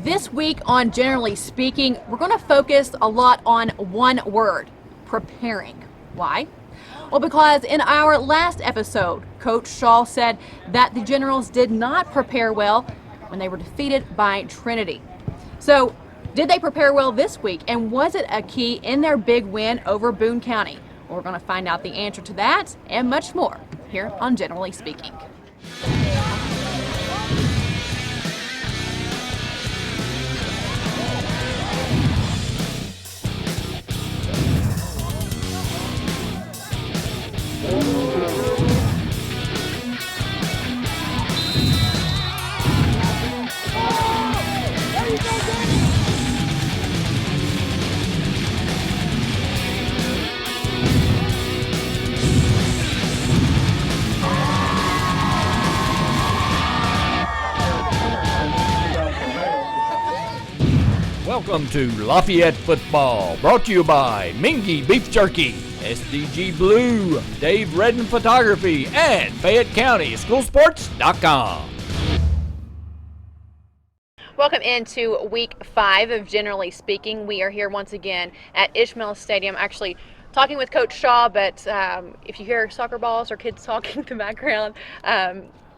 This week on Generally Speaking, we're going to focus a lot on one word: preparing. Why? Well, because in our last episode, Coach Shaw said that the Generals did not prepare well when they were defeated by Trinity. So, did they prepare well this week, and was it a key in their big win over Boone County? Well, we're going to find out the answer to that and much more here on Generally Speaking. Welcome to Lafayette Football, brought to you by Mingy Beef Jerky, SDG Blue, Dave Redden Photography, and Fayette County Schoolsports.com. Welcome into week 5 of Generally Speaking. We are here once again at Ishmael Stadium, actually talking with Coach Shaw, but if you hear soccer balls or kids talking in the background,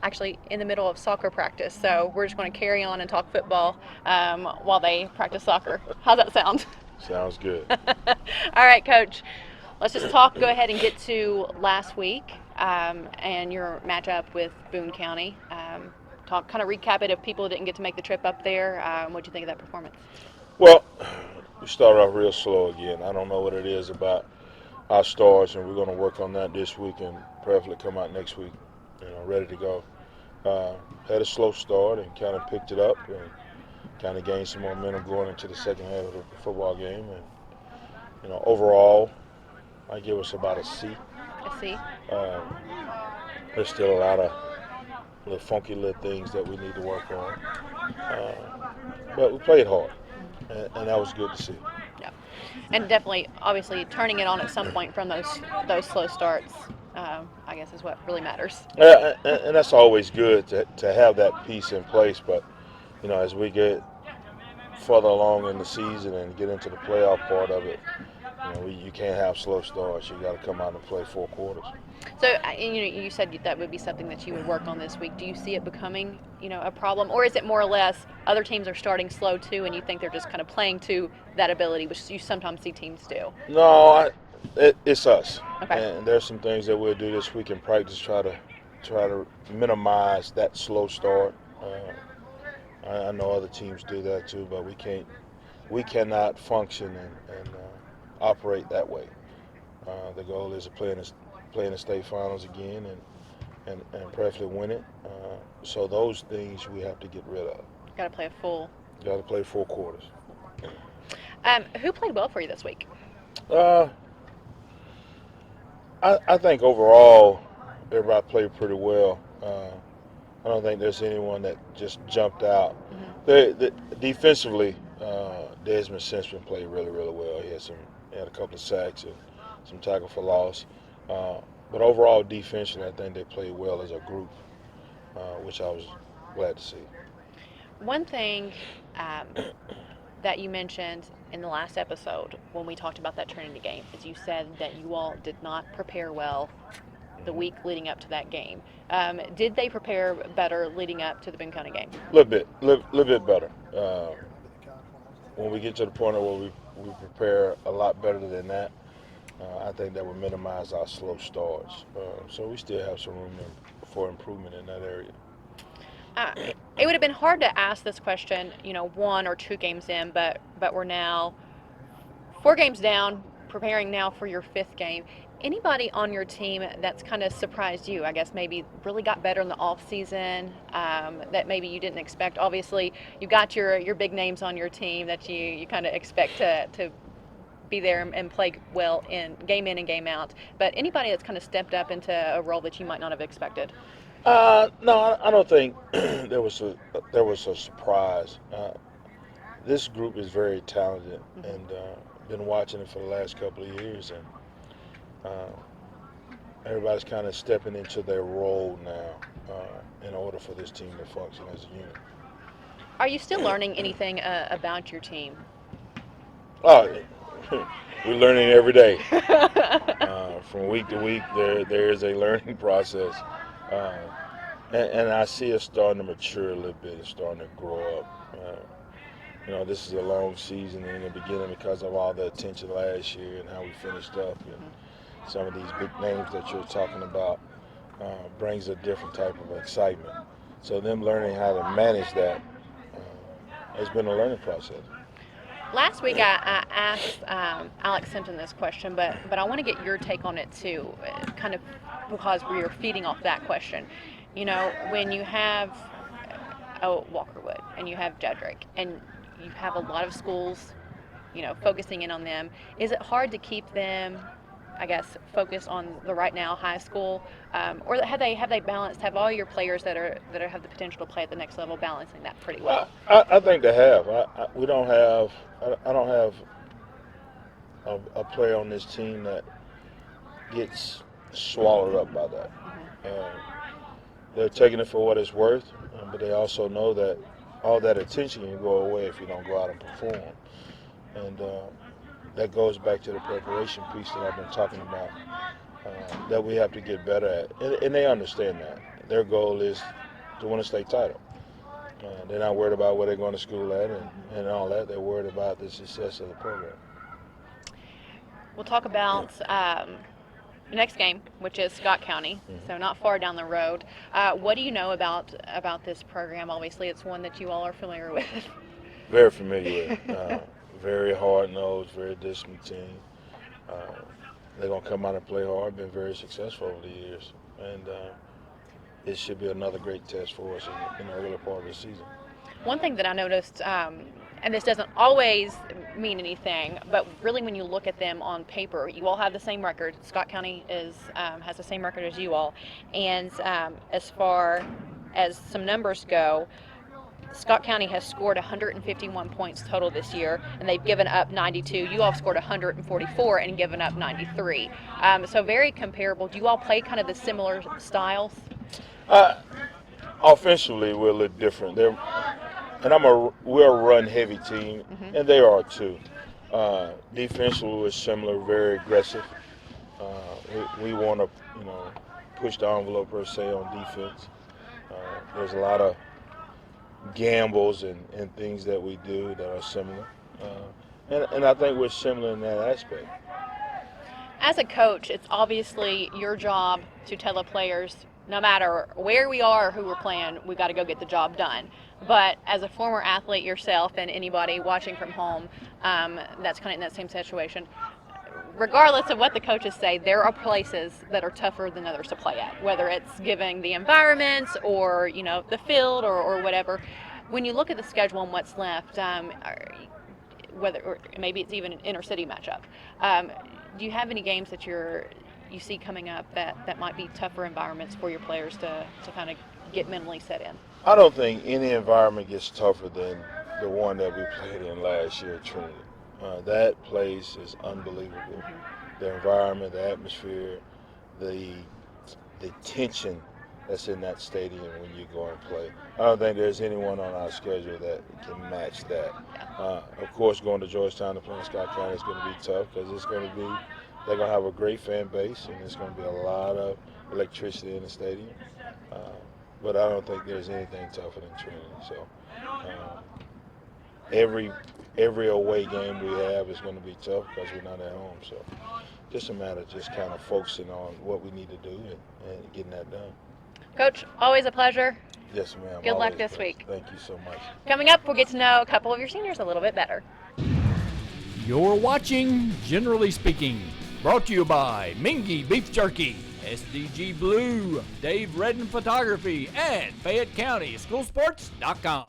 actually in the middle of soccer practice. So we're just going to carry on and talk football while they practice soccer. How's that sound? Sounds good. All right, Coach. Let's just talk. Go ahead and get to last week and your matchup with Boone County. Talk, kind of recap it if people didn't get to make the trip up there. What do you think of that performance? Well, we started off real slow again. I don't know what it is about our stars, and we're going to work on that this week and prayerfully come out next week, ready to go. Had a slow start and kind of picked it up and kind of gained some momentum going into the second half of the football game. And, overall, I give us about a C. A C? There's still a lot of little funky little things that we need to work on. But we played hard, and that was good to see. Yeah. And definitely, obviously, turning it on at some point from those slow starts, I guess, is what really matters. Yeah, and that's always good to have that piece in place. But, as we get further along in the season and get into the playoff part of it, you can't have slow starts. You got to come out and play 4 quarters. So, you said that would be something that you would work on this week. Do you see it becoming, a problem? Or is it more or less other teams are starting slow too and you think they're just kind of playing to that ability, which you sometimes see teams do? No, it's us. Okay. And there's some things that we'll do this week in practice, try to minimize that slow start. I know other teams do that too, but we cannot function and operate that way. The goal is to play in the state finals again and preferably win it. So those things we have to get rid of. Got to play a full. Got to play 4 quarters. Who played well for you this week? I think overall everybody played pretty well. I don't think there's anyone that just jumped out. Mm-hmm. Defensively, Desmond Simpson played really, really well. He had a couple of sacks and some tackle for loss. But overall, defensively, I think they played well as a group, which I was glad to see. One thing that you mentioned in the last episode when we talked about that Trinity game is you said that you all did not prepare well the week leading up to that game. Did they prepare better leading up to the Boone County game? A little bit better. When we get to the point where we prepare a lot better than that, I think that would minimize our slow starts. So we still have some room for improvement in that area. It would have been hard to ask this question, 1 or 2 games in, but we're now 4 games down, preparing now for your 5th game. Anybody on your team that's kind of surprised you, I guess maybe really got better in the off season that maybe you didn't expect? Obviously, you got your big names on your team that you kind of expect to be there and play well in and game out. But anybody that's kind of stepped up into a role that you might not have expected? No, I don't think there was a surprise. This group is very talented, mm-hmm. and been watching it for the last couple of years, and everybody's kind of stepping into their role now in order for this team to function as a unit. Are you still learning anything about your team? Oh, we're learning every day. From week to week, there is a learning process, uh, and I see us starting to mature a little bit and starting to grow up. This is a long season in the beginning because of all the attention last year and how we finished up, and some of these big names that you're talking about brings a different type of excitement. So them learning how to manage that has been a learning process. Last week I asked Alex Simpson this question, but I want to get your take on it too, kind of because we are feeding off that question. When you have Walkerwood and you have Jedrick and you have a lot of schools, focusing in on them, is it hard to keep them, I guess, focused on the right now high school, or have they balanced? Have all your players that have the potential to play at the next level balancing that pretty I, well? I think they have. We don't have. I don't have a player on this team that gets swallowed up by that. Uh, they're taking it for what it's worth, but they also know that all that attention can go away if you don't go out and perform. And that goes back to the preparation piece that I've been talking about, that we have to get better at. And they understand that. Their goal is to win a state title. They're not worried about where they're going to school at and all that. They're worried about the success of the program. We'll talk about the next game, which is Scott County, so not far down the road. What do you know about this program? Obviously, it's one that you all are familiar with. Very familiar with. Very hard-nosed, very disciplined team. They're going to come out and play hard, been very successful over the years. And it should be another great test for us in the early part of the season. One thing that I noticed, and this doesn't always mean anything, but really when you look at them on paper, you all have the same record. Scott County has the same record as you all. And as far as some numbers go, Scott County has scored 151 points total this year, and they've given up 92. You all have scored 144 and given up 93. So very comparable. Do you all play kind of the similar styles? Offensively, we're a little different. We're a run-heavy team, and they are too. Defensively, we're similar, very aggressive. We want to, push the envelope per se on defense. There's a lot of gambles and things that we do that are similar, and I think we're similar in that aspect. As a coach, it's obviously your job to tell the players, no matter where we are or who we're playing, we've got to go get the job done. But as a former athlete yourself and anybody watching from home that's kind of in that same situation, regardless of what the coaches say, there are places that are tougher than others to play at, whether it's giving the environments or, the field or whatever. When you look at the schedule and what's left, or maybe it's even an inner-city matchup, do you have any games that you see coming up that might be tougher environments for your players to kind of get mentally set in? I don't think any environment gets tougher than the one that we played in last year at Trinity. That place is unbelievable. The environment, the atmosphere, the tension that's in that stadium when you go and play. I don't think there's anyone on our schedule that can match that. Of course, going to Georgetown to play in Scott County is going to be tough because they're going to have a great fan base and there's going to be a lot of electricity in the stadium. But I don't think there's anything tougher than Trinity. So every away game we have is going to be tough because we're not at home. So just a matter of just kind of focusing on what we need to do and getting that done. Coach, always a pleasure. Yes, ma'am. Good luck Always this a week. pleasure. Thank you so much. Coming up, we'll get to know a couple of your seniors a little bit better. You're watching Generally Speaking, brought to you by Mingy Beef Jerky, SDG Blue, Dave Redden Photography, and Fayette County Schoolsports.com.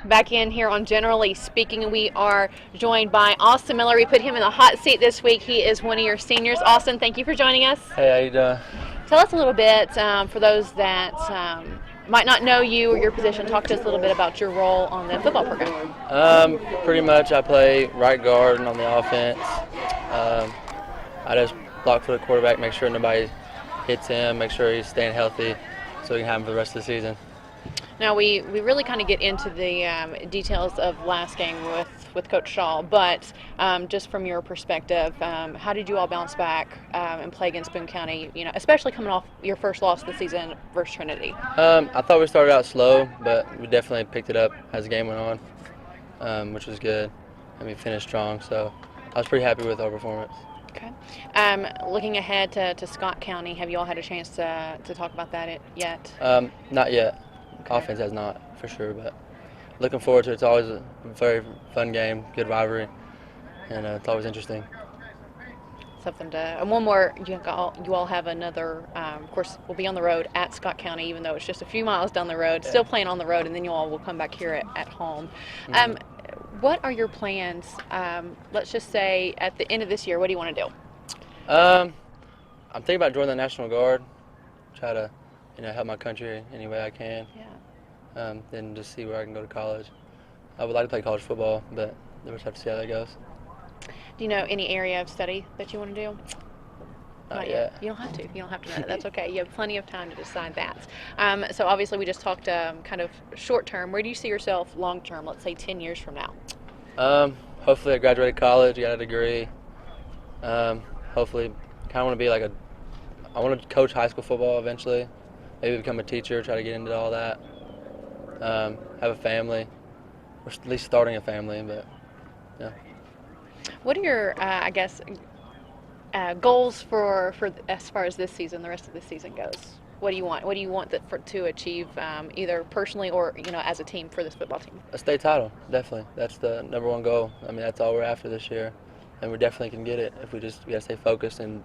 Back in here on Generally Speaking, we are joined by Austin Miller. We put him in the hot seat this week. He is one of your seniors. Austin, thank you for joining us. Hey, how you doing? Tell us a little bit, for those that might not know you or your position, talk to us a little bit about your role on the football program. Pretty much I play right guard on the offense. I just block for the quarterback, make sure nobody hits him, make sure he's staying healthy so we can have him for the rest of the season. Now we really kind of get into the details of last game with Coach Shaw, but just from your perspective, how did you all bounce back and play against Boone County? You know, especially coming off your first loss of the season versus Trinity. I thought we started out slow, but we definitely picked it up as the game went on, which was good, and we finished strong. So I was pretty happy with our performance. Okay. Looking ahead to Scott County, have you all had a chance to talk about that yet? Not yet. Okay. Offense has not, for sure, but looking forward to it. It's always a very fun game, good rivalry, and it's always interesting. Something to, and one more, you all have another, of course, we'll be on the road at Scott County, even though it's just a few miles down the road, still playing on the road, and then you all will come back here at home. What are your plans, let's just say, at the end of this year? What do you want to do? I'm thinking about joining the National Guard, try to, help my country any way I can. Yeah. Then just see where I can go to college. I would like to play college football, but we'll just have to see how that goes. Do you know any area of study that you want to do? Not yet. You don't have to. You don't have to know that. That's okay. You have plenty of time to decide that. So obviously we just talked kind of short term. Where do you see yourself long term, let's say 10 years from now? Hopefully I graduated college, got a degree. Hopefully kind of want to be I want to coach high school football eventually. Maybe become a teacher, try to get into all that. Have a family, or at least starting a family, but yeah. What are your, I guess, goals for as far as this season, the rest of this season goes? What do you want? What do you want to achieve, either personally or as a team for this football team? A state title, definitely. That's the number one goal. I mean, that's all we're after this year, and we definitely can get it if we gotta stay focused and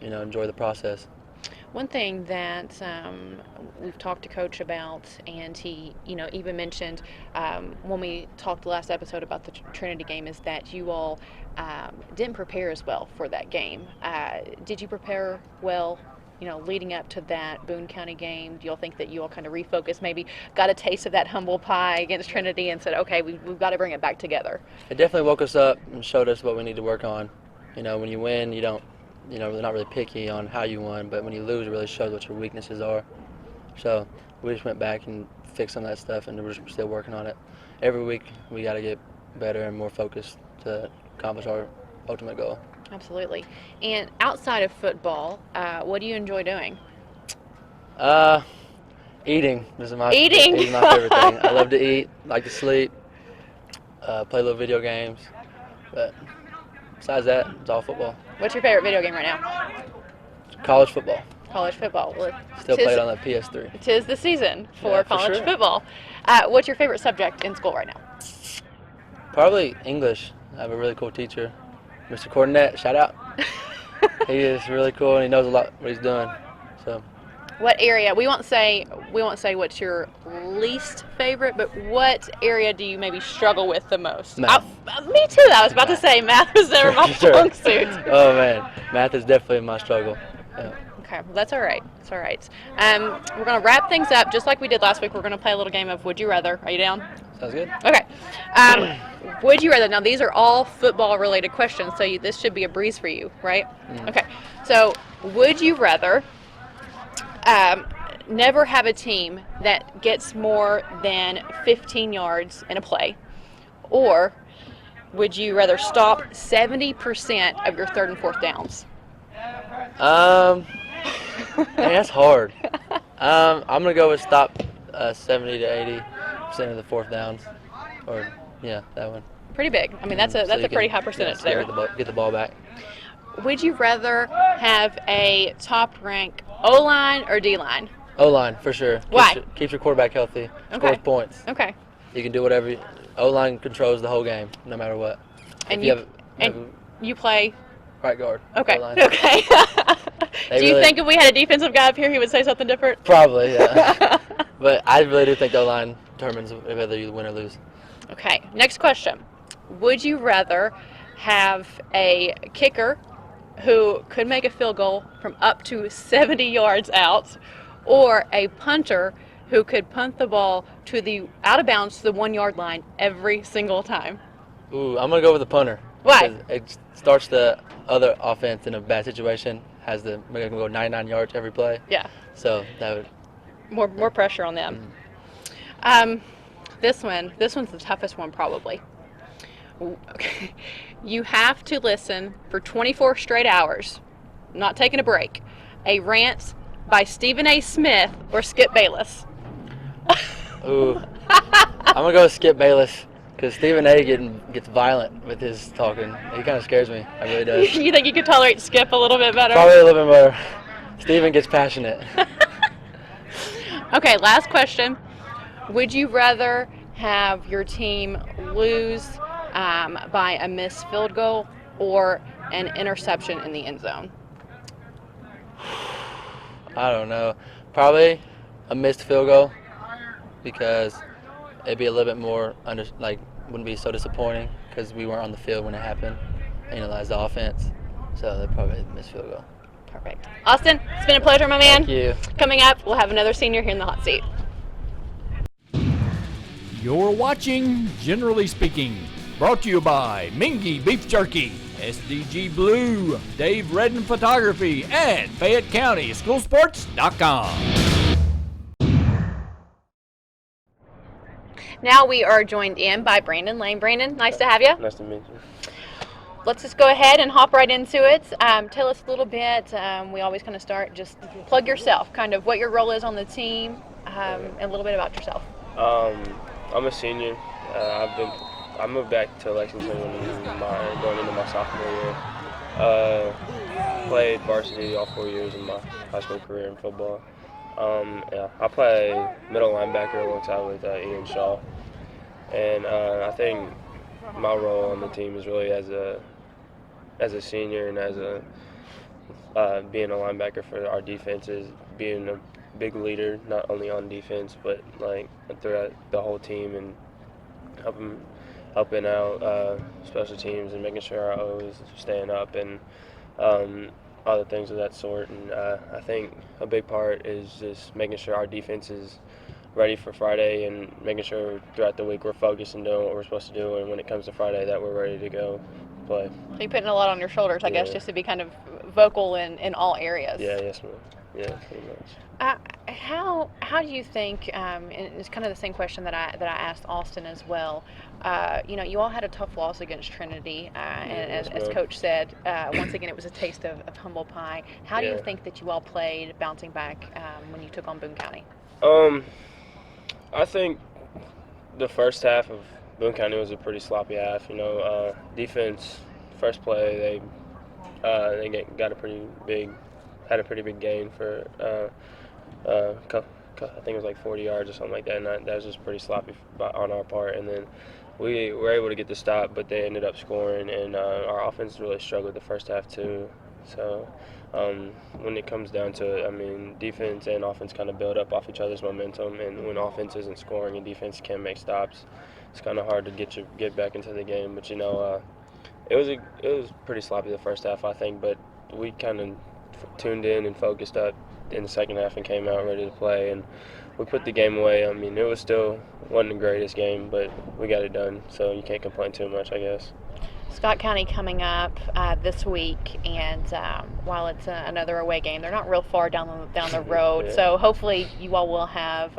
enjoy the process. One thing that we've talked to Coach about, and he, even mentioned when we talked the last episode about the Trinity game, is that you all didn't prepare as well for that game. Did you prepare well, leading up to that Boone County game? Do you all think that you all kind of refocused, maybe got a taste of that humble pie against Trinity and said, okay, we've got to bring it back together? It definitely woke us up and showed us what we need to work on. When you win, you don't. They're not really picky on how you won, but when you lose, it really shows what your weaknesses are. So we just went back and fixed some of that stuff, and we're still working on it. Every week, we got to get better and more focused to accomplish our ultimate goal. Absolutely. And outside of football, what do you enjoy doing? Eating. Eating's my favorite thing. I love to eat, like to sleep, play little video games, but besides that, it's all football. What's your favorite video game right now? College football. College football. Well, still play it on the PS3. Tis the season for college sure. football. What's your favorite subject in school right now? Probably English. I have a really cool teacher, Mr. Cornet. Shout out. He is really cool and he knows a lot what he's doing. So. What area? We won't say what's your least favorite, but what area do you maybe struggle with the most? Math. Me too. I was about to say math was never my strong suit. Oh man, math is definitely my struggle. Yeah. Okay, well, that's all right. It's all right. We're gonna wrap things up just like we did last week. We're gonna play a little game of Would You Rather. Are you down? Sounds good. Okay. Would you rather? Now these are all football related questions, so this should be a breeze for you, right? Mm-hmm. Okay. So would you rather never have a team that gets more than 15 yards in a play, or would you rather stop 70% of your third and fourth downs? Man, that's hard. I'm gonna go with stop 70 to 80% of the fourth downs, or that one. Pretty big. I mean, that's a pretty high percentage there. Get the ball back. Would you rather have a top rank O-line or D-line? O-line, for sure. Why? Keeps your quarterback healthy. Scores points. Okay. You can do whatever. O-line controls the whole game, no matter what. And you play? Right guard. Okay. O-line. Okay. Do you think if we had a defensive guy up here, he would say something different? Probably, yeah. But I really do think the O-line determines whether you win or lose. Okay. Next question. Would you rather have a kicker who could make a field goal from up to 70 yards out, or a punter who could punt the ball to the out of bounds to the 1 yard line every single time? Ooh, I'm gonna go with the punter. Why? It starts the other offense in a bad situation. We're gonna go 99 yards every play. Yeah. So that would more pressure on them. Um, this one's the toughest one probably. Okay. You have to listen for 24 straight hours, not taking a break. A rant by Stephen A. Smith or Skip Bayless. Ooh, I'm gonna go with Skip Bayless because Stephen A. gets violent with his talking. He kind of scares me. I really does. You think you could tolerate Skip a little bit better? Probably a little bit better. Stephen gets passionate. Okay, last question. Would you rather have your team lose by a missed field goal or an interception in the end zone? I don't know. Probably a missed field goal because it'd be a little bit more wouldn't be so disappointing because we weren't on the field when it happened. Analyze the offense, so they'd probably miss field goal. Perfect. Austin, it's been a pleasure, my man. Thank you. Coming up, we'll have another senior here in the hot seat. You're watching Generally Speaking, brought to you by Mingy Beef Jerky, SDG Blue, Dave Redden Photography, and Fayette County Schoolsports.com. Now we are joined in by Brandon Lane. Brandon, nice to have you. Nice to meet you. Let's just go ahead and hop right into it. Tell us a little bit. We always kind of start, just plug yourself, kind of what your role is on the team, and a little bit about yourself. I'm a senior. I moved back to Lexington going into my sophomore year. Played varsity all 4 years of my high school career in football. I play middle linebacker alongside with Ian Shaw, and I think my role on the team is really as a senior and as being a linebacker for our defense is being a big leader, not only on defense but like throughout the whole team, and helping out special teams and making sure our O's staying up and other things of that sort. And I think a big part is just making sure our defense is ready for Friday and making sure throughout the week we're focused and doing what we're supposed to do, and when it comes to Friday that we're ready to go play. So you're putting a lot on your shoulders, I guess, just to be kind of vocal in all areas. Yeah, yes ma'am. Yeah, pretty much. How do you think? And it's kind of the same question that I asked Austin as well. You all had a tough loss against Trinity, and as Coach said, once again it was a taste of humble pie. How do you think that you all played bouncing back when you took on Boone County? I think the first half of Boone County was a pretty sloppy half. Defense, first play, they had a pretty big gain for I think it was like 40 yards or something like that, and that was just pretty sloppy on our part. And then we were able to get the stop, but they ended up scoring, and our offense really struggled the first half too. So when it comes down to it, I mean, defense and offense kind of build up off each other's momentum, and when offense isn't scoring and defense can't make stops, it's kind of hard to get back into the game. But it was pretty sloppy the first half, I think, but we kind of tuned in and focused up in the second half and came out ready to play, and we put the game away. I mean, it wasn't the greatest game, but we got it done, so you can't complain too much, I guess. Scott County coming up this week, and while it's another away game, they're not real far down the road. Yeah. So hopefully you all will have.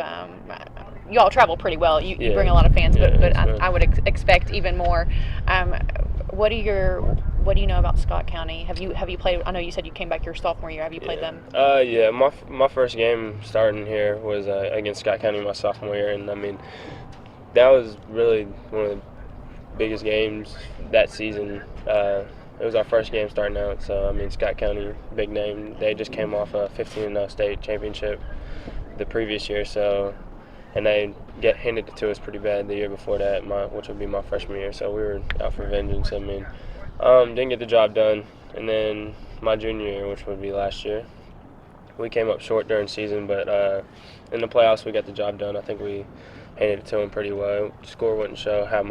You all travel pretty well. You bring a lot of fans, but I would expect even more. What do you know about Scott County? Have you played? I know you said you came back your sophomore year. Have you played them? My first game starting here was against Scott County my sophomore year, and I mean that was really one of the biggest games that season. It was our first game starting out, so I mean Scott County, big name. They just came off a 15-0 state championship the previous year, so. And they handed it to us pretty bad the year before that, which would be my freshman year. So we were out for vengeance. I mean, didn't get the job done. And then my junior year, which would be last year, we came up short during season, but in the playoffs we got the job done. I think we handed it to them pretty well. The score wouldn't show how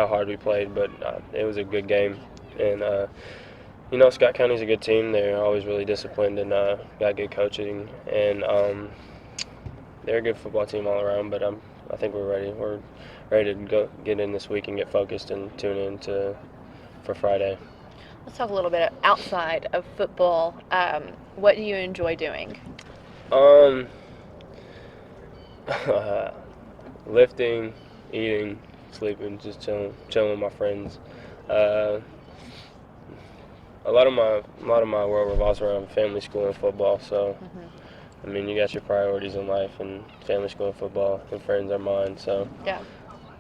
hard we played, but it was a good game. And Scott County's a good team. They're always really disciplined and got good coaching, and they're a good football team all around, but I think we're ready. We're ready to go get in this week and get focused and tune in for Friday. Let's talk a little bit outside of football. What do you enjoy doing? lifting, eating, sleeping, just chilling with my friends. Uh, a lot of my world revolves around family, school, and football. So, I mean, you got your priorities in life, and family, school, and football, and friends are mine. So, Yeah.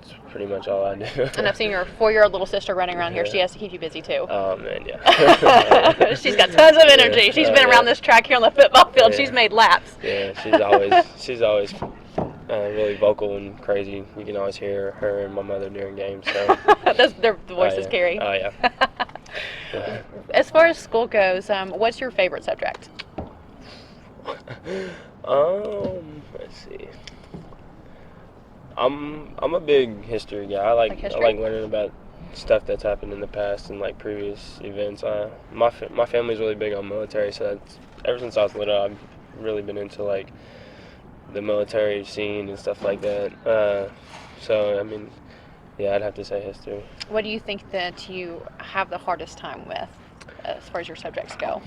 it's pretty much all I do. And I've seen your 4-year-old little sister running around here. Yeah. She has to keep you busy too. Oh man, yeah. She's got tons of energy. Yeah. She's been around this track here on the football field. Yeah. She's made laps. Yeah, she's always really vocal and crazy. You can always hear her and my mother during games. So Their voices yeah. carry. Oh yeah. Yeah. As far as school goes, what's your favorite subject? Let's see. I'm a big history guy. I like history? learning about stuff that's happened in the past and like previous events. My family's really big on military, so that's ever since I was little, I've really been into like the military scene and stuff like that. So I mean, yeah, I'd have to say history. What do you think that you have the hardest time with as far as your subjects go?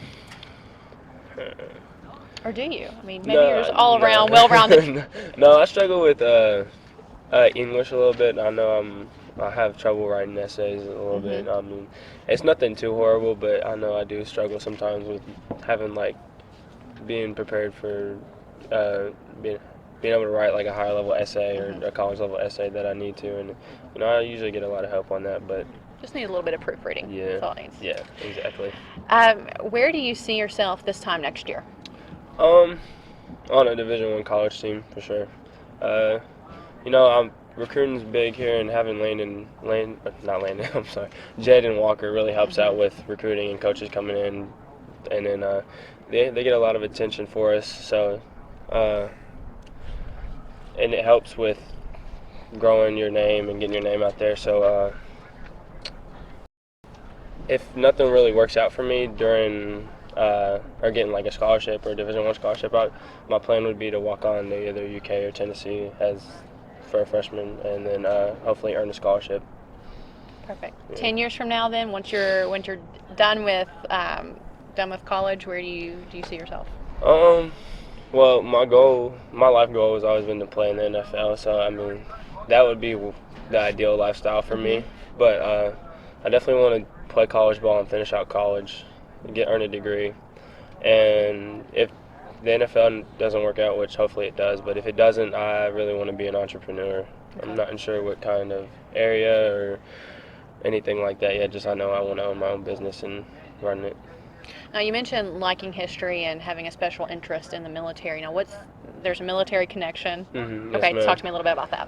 Or do you? I mean, maybe you're just all around, well-rounded. No, I struggle with English a little bit. I know I have trouble writing essays a little bit. I mean, it's nothing too horrible, but I know I do struggle sometimes with having like being prepared for being able to write like a higher level essay or a college level essay that I need to, and I usually get a lot of help on that, but Just need a little bit of proofreading. yeah, That's all it needs. yeah, exactly. Where do you see yourself this time next year? On a Division I college team for sure. Recruiting's big here, and having Jed and Walker really helps out with recruiting and coaches coming in, and then they get a lot of attention for us. So, and it helps with growing your name and getting your name out there. So, if nothing really works out for me during or getting like a scholarship or a Division I scholarship, my plan would be to walk on to either UK or Tennessee for a freshman, and then hopefully earn a scholarship. Perfect. Yeah. 10 years from now, then, once you're done with college, where do you see yourself? Well, my life goal has always been to play in the NFL. So I mean, that would be the ideal lifestyle for me. But I definitely want to play college ball and finish out college, earn a degree, and if the NFL doesn't work out, which hopefully it does, but if it doesn't, I really want to be an entrepreneur. Okay. I'm not sure what kind of area or anything like that yet, just I know I want to own my own business and run it. Now, you mentioned liking history and having a special interest in the military. Now, there's a military connection. Mm-hmm. Okay, Yes, talk to me a little bit about that.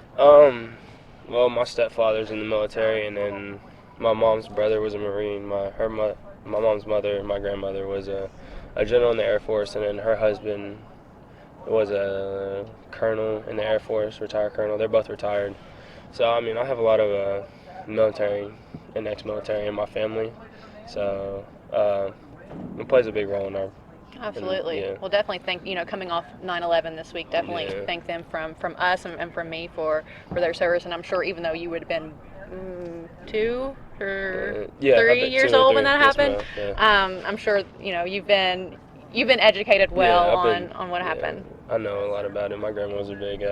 Well, my stepfather's in the military, and then my mom's brother was a Marine. My mom's mother, my grandmother, was a general in the Air Force, and then her husband was a colonel in the Air Force, retired colonel. They're both retired. So, I mean, I have a lot of military and ex-military in my family. So, it plays a big role in our... Absolutely. Yeah. We'll definitely thank, coming off 9/11 this week, definitely Yeah. thank them from us and from me for their service. And I'm sure even though you would have been 2 or 3 years old when that happened, I'm sure, you've been educated well on what happened. I know a lot about it. My grandma was a big...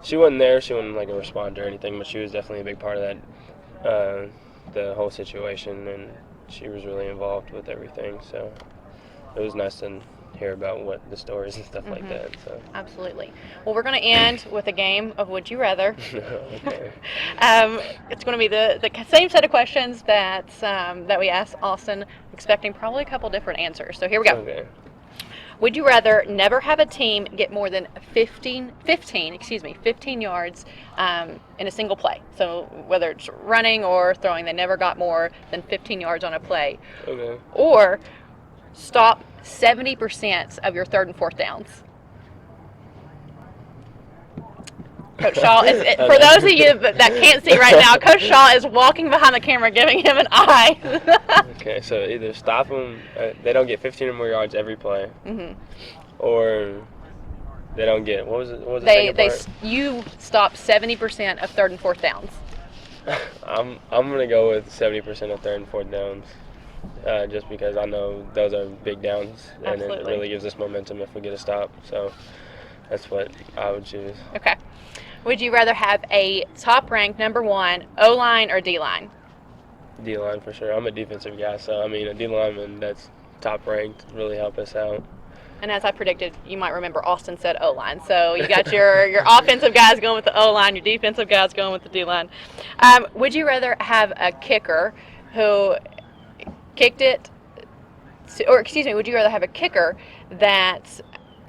she wasn't there. She wasn't like a responder or anything, but she was definitely a big part of that, the whole situation, and she was really involved with everything. So it was nice to hear about what the stories and stuff like that. So Absolutely. Well, we're going to end with a game of Would You Rather. okay. It's going to be the same set of questions that we asked Austin, expecting probably a couple different answers. So here we go. Okay. Would you rather never have a team get more than 15 yards in a single play? So whether it's running or throwing, they never got more than 15 yards on a play. Okay. Or stop 70% of your third and fourth downs. Coach Shaw, for those of you that can't see right now, Coach Shaw is walking behind the camera giving him an eye. Okay, so either stop them, they don't get 15 or more yards every play, or they don't get, what was the second part? You stop 70% of third and fourth downs. I'm gonna go with 70% of third and fourth downs, just because I know those are big downs, and it Absolutely. really gives us momentum if we get a stop. So that's what I would choose. Okay. Would you rather have a top-ranked number 1 O-line or D-line? D-line for sure. I'm a defensive guy, so I mean a D lineman that's top ranked really help us out. And as I predicted, you might remember Austin said O-line. So you got your offensive guys going with the O-line, your defensive guys going with the D-line. Would you rather have a kicker who kicked it, or excuse me, would you rather have a kicker that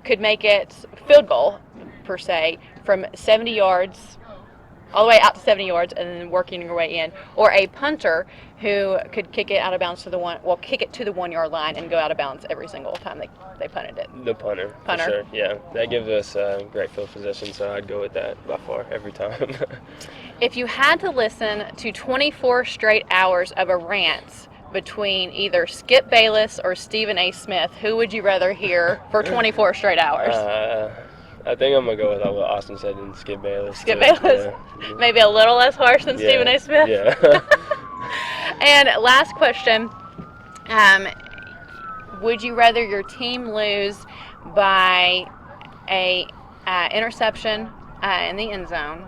could make it field goal, per se, from 70 yards all the way out to 70 yards and then working your way in, or a punter who could kick it out of bounds to the kick it to the 1 yard line and go out of bounds every single time they punted it? The punter. For sure. Yeah, that gives us great field position, so I'd go with that by far every time. If you had to listen to 24 straight hours of a rant between either Skip Bayless or Stephen A. Smith, who would you rather hear for 24 straight hours? I think I'm going to go with what Austin said and Skip Bayless. Skip Bayless? Yeah. Maybe a little less harsh than Stephen A. Smith? Yeah. And last question. Would you rather your team lose by a interception in the end zone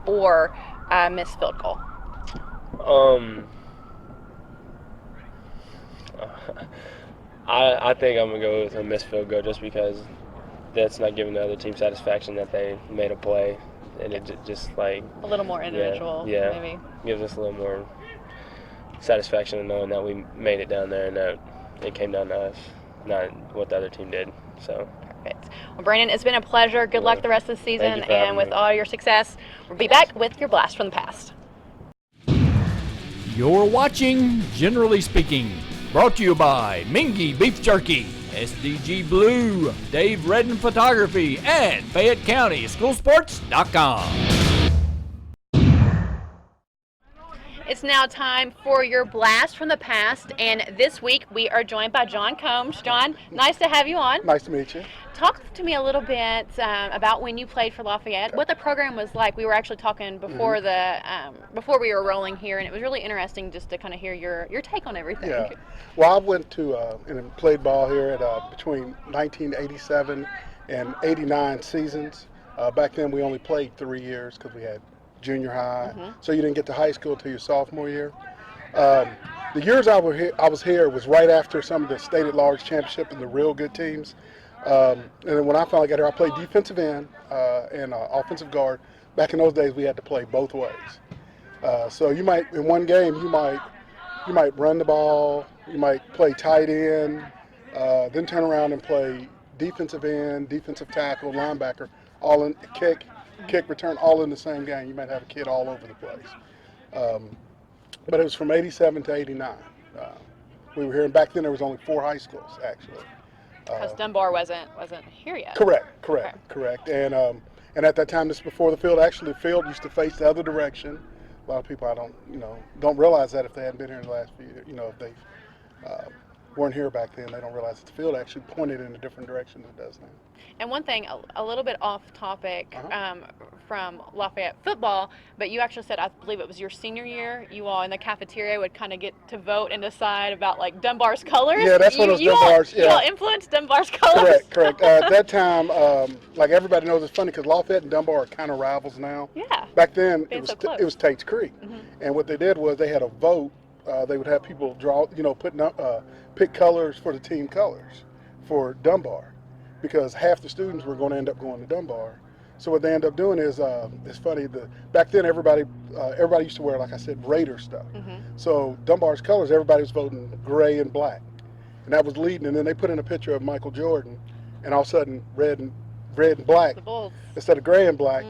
or a missed field goal? I think I'm going to go with a missed field goal just because that's not giving the other team satisfaction that they made a play, and it just like a little more individual. Yeah, maybe gives us a little more satisfaction in knowing that we made it down there and that it came down to us, not what the other team did. So. Perfect. Well, Brandon, it's been a pleasure. Good luck the rest of the season, and with all your success, we'll be back with your blast from the past. You're watching Generally Speaking, brought to you by Mingy Beef Jerky, SDG Blue, Dave Redden Photography, and Fayette County Schoolsports.com. It's now time for your blast from the past, and this week we are joined by John Combs. John, nice to have you on. Nice to meet you. Talk to me a little bit about when you played for Lafayette, what the program was like. We were actually talking before before we were rolling here, and it was really interesting just to kind of hear your take on everything. Yeah. Well, I went to and played ball here at between 1987 and 89 seasons. Back then, we only played 3 years because we had junior high, so you didn't get to high school until your sophomore year. The years I was here was right after some of the state at large championship and the real good teams. And then when I finally got here, I played defensive end and offensive guard. Back in those days, we had to play both ways. So you might, in one game, you might run the ball, you might play tight end, then turn around and play defensive end, defensive tackle, linebacker, all in kick, return, all in the same game. You might have a kid all over the place. But it was from 87 to 89. We were here, and back then there was only 4 high schools, actually. Because Dunbar wasn't here yet. Correct. And at that time, this is before the field. Actually, the field used to face the other direction. A lot of people don't realize that if they hadn't been here in the last few years. If they weren't here back then, they don't realize that the field actually pointed in a different direction than it does now. And one thing, a little bit off topic from Lafayette football, but you actually said, I believe it was your senior year, you all in the cafeteria would kind of get to vote and decide about like Dunbar's colors. Yeah, that's one of those Dunbar's. You all influenced Dunbar's colors. Correct. At that time, like everybody knows, it's funny because Lafayette and Dunbar are kind of rivals now. Yeah. Back then, it was Tate's Creek, and what they did was they had a vote. They would have people draw, pick colors for the team colors for Dunbar, because half the students were going to end up going to Dunbar. So what they end up doing is, it's funny, back then everybody used to wear, like I said, Raider stuff. So Dunbar's colors, everybody was voting gray and black. And that was leading, and then they put in a picture of Michael Jordan, and all of a sudden red and black, instead of gray and black,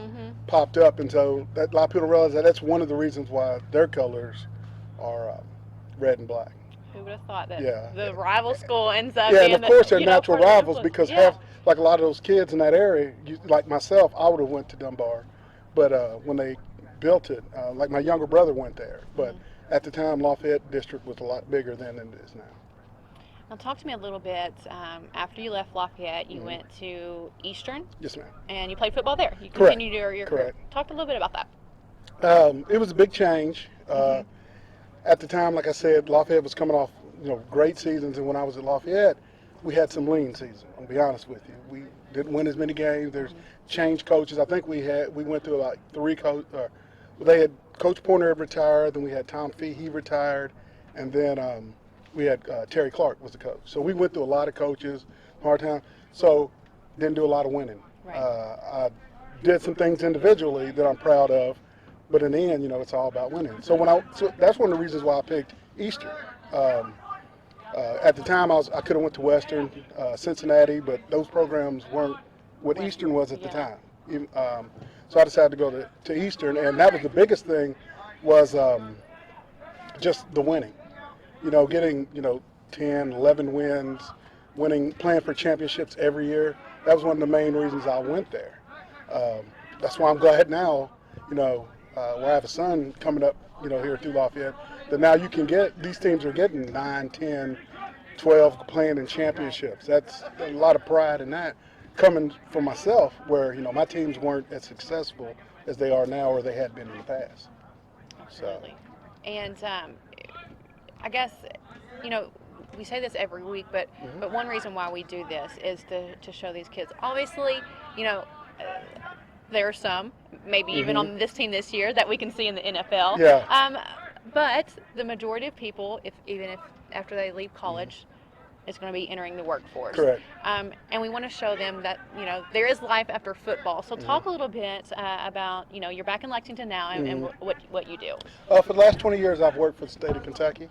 popped up. And so a lot of people realize that's one of the reasons why their colors are red and black. Who would have thought that the rival school ends up being and of course they're natural rivals because like a lot of those kids in that area, like myself, I would have went to Dunbar, but when they built it, like my younger brother went there, but at the time Lafayette District was a lot bigger then than it is now. Now talk to me a little bit, after you left Lafayette, you went to Eastern. Yes, ma'am. And you played football there. You continued your career. Talk a little bit about that. It was a big change. At the time, like I said, Lafayette was coming off great seasons, and when I was at Lafayette, we had some lean season. I'll be honest with you. We didn't win as many games. There's changed coaches. I think we went through like three coaches. They had Coach Pointer had retired. Then we had Tom Fee. He retired, and then we had Terry Clark was the coach. So we went through a lot of coaches, hard time. So didn't do a lot of winning. Right. I did some things individually that I'm proud of, but in the end, it's all about winning. So that's one of the reasons why I picked Eastern. At the time, I could have went to Western, Cincinnati, but those programs weren't what Eastern was at the time. So I decided to go to Eastern, and that was the biggest thing was just the winning. Getting 10, 11 wins, playing for championships every year. That was one of the main reasons I went there. That's why I'm glad now, where I have a son coming up, here through Lafayette, that now you can these teams are getting 9, 10, 12 playing in championships. That's a lot of pride in that coming from myself where, my teams weren't as successful as they are now or they had been in the past. Absolutely. And I guess, we say this every week, but one reason why we do this is to show these kids. Obviously, there are some, maybe even on this team this year, that we can see in the NFL. Yeah. But the majority of people, even if after they leave college, is going to be entering the workforce. Correct. And we want to show them that, there is life after football. So talk a little bit about, you're back in Lexington now and what you do. For the last 20 years, I've worked for the state of Kentucky.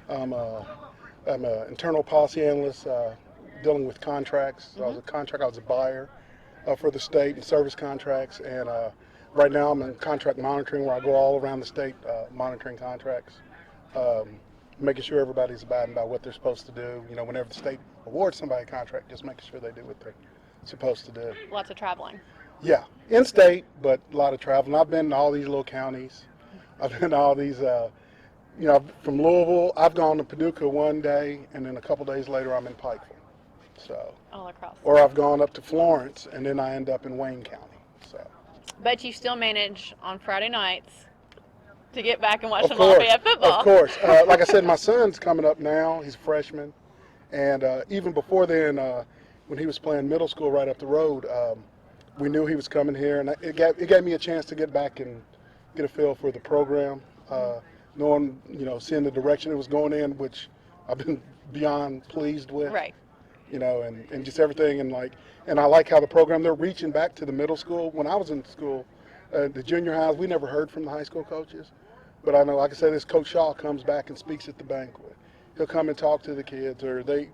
I'm an internal policy analyst dealing with contracts. I was a buyer for the state and service contracts. And right now I'm in contract monitoring where I go all around the state monitoring contracts, making sure everybody's abiding by what they're supposed to do. Whenever the state awards somebody a contract, just making sure they do what they're supposed to do. Lots of traveling. Yeah, in state, but a lot of traveling. I've been to all these little counties. I've been to all these, from Louisville, I've gone to Paducah one day, and then a couple days later I'm in Pikeville. So. All across. Or I've gone up to Florence, and then I end up in Wayne County. So. But you still manage on Friday nights to get back and watch some Lafayette football. Of course. Like I said, my son's coming up now. He's a freshman. And even before then, when he was playing middle school right up the road, we knew he was coming here. And it gave me a chance to get back and get a feel for the program, knowing, seeing the direction it was going in, which I've been beyond pleased with. Right. And just everything. And I like how the program, they're reaching back to the middle school. When I was in school, the junior highs, we never heard from the high school coaches. But I know, like I said, this Coach Shaw comes back and speaks at the banquet. He'll come and talk to the kids, or the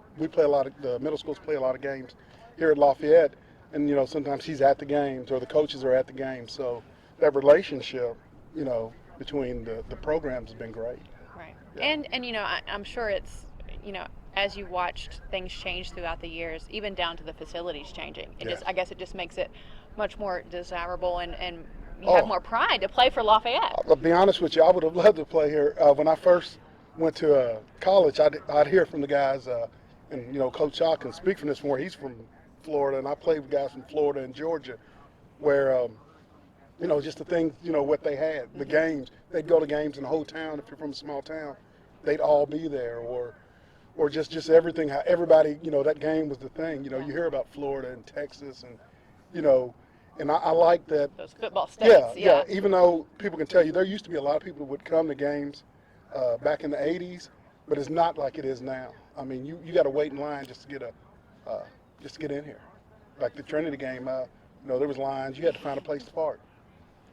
middle schools play a lot of games here at Lafayette, and sometimes he's at the games or the coaches are at the games. So that relationship, between the programs has been great. Right. Yeah. And I'm sure it's, as you watched things change throughout the years, even down to the facilities changing, I guess it just makes it much more desirable and you have more pride to play for Lafayette. I'll be honest with you, I would have loved to play here. When I first went to college, I'd hear from the guys, and Coach Shaw can speak from this from where he's from Florida, and I played with guys from Florida and Georgia, where just the things, what they had, the games. They'd go to games in the whole town. If you're from a small town, they'd all be there, or just everything. How everybody, that game was the thing. You hear about Florida and Texas, and and I like that. Those football states. Yeah. Even though people can tell you there used to be a lot of people who would come to games back in the '80s, but it's not like it is now. I mean, you got to wait in line just to get in here. Like the Trinity game, there was lines. You had to find a place to park.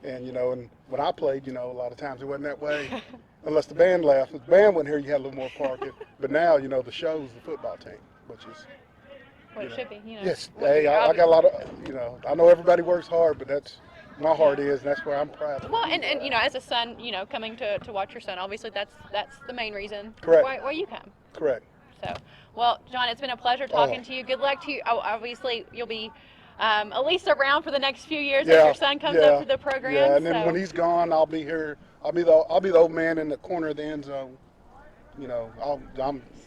And and when I played, a lot of times it wasn't that way, unless the band left. If the band wasn't here, you had a little more parking. But now, the show's the football team, which is what it should be. Yes, hey, I got a lot of, I know everybody works hard, but that's my heart is, and that's where I'm proud of. Well, and as a son, coming to watch your son, obviously that's the main reason. Correct. Why you come. Correct. So, well, John, it's been a pleasure talking to you. Good luck to you. Oh, obviously, you'll be at least around for the next few years as your son comes up to the program. Yeah, and then when he's gone, I'll be here. I'll be the old man in the corner of the end zone.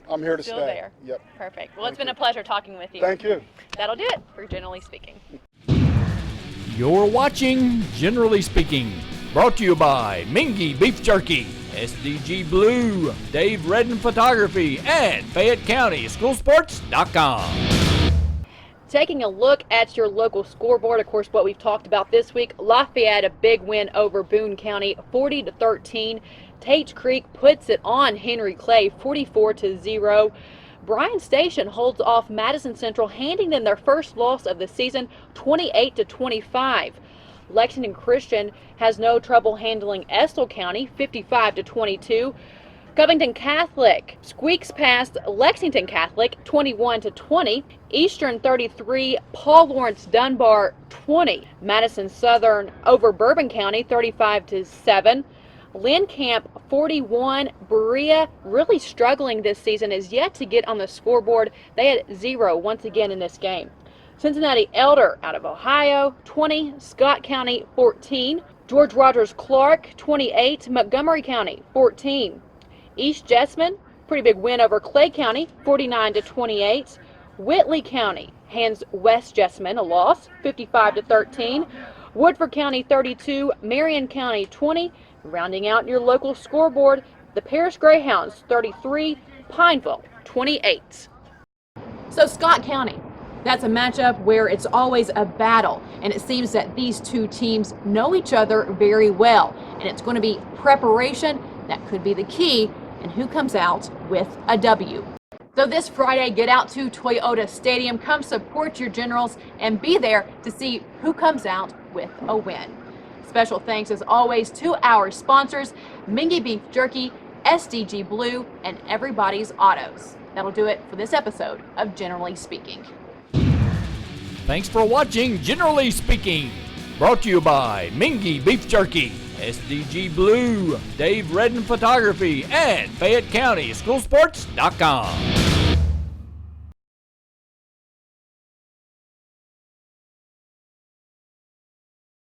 I'm here to Still stay. there. Yep. Perfect. Well, it's been a pleasure talking with you. Thank you. That'll do it for Generally Speaking. You're watching Generally Speaking, brought to you by Mingy Beef Jerky, SDG Blue, Dave Redden Photography, and Fayette County Schoolsports.com. Taking a look at your local scoreboard, of course, what we've talked about this week, Lafayette, a big win over Boone County, 40-13. Tate Creek puts it on Henry Clay, 44-0. Bryan Station holds off Madison Central, handing them their first loss of the season, 28-25. Lexington Christian has no trouble handling Estill County, 55-22. Covington Catholic squeaks past Lexington Catholic, 21-20. Eastern 33, Paul Lawrence Dunbar 20. Madison Southern over Bourbon County, 35-7. Lynn Camp 41. Berea, really struggling this season, is yet to get on the scoreboard. They had 0 once again in this game. Cincinnati Elder out of Ohio, 20. Scott County 14. George Rogers Clark 28. Montgomery County 14. East Jessamine, pretty big win over Clay County, 49-28. Whitley County hands West Jessamine a loss, 55-13. Woodford County 32, Marion County 20. Rounding out your local scoreboard, the Paris Greyhounds 33, Pineville 28. So Scott County, that's a matchup where it's always a battle, and it seems that these two teams know each other very well, and it's going to be preparation that could be the key, and who comes out with a W. So this Friday, get out to Toyota Stadium, come support your Generals, and be there to see who comes out with a win. Special thanks as always to our sponsors, Mingy Beef Jerky, SDG Blue, and Everybody's Autos. That'll do it for this episode of Generally Speaking. Thanks for watching Generally Speaking. Brought to you by Mingy Beef Jerky, SDG Blue, Dave Redden Photography, and Fayette County Schoolsports.com.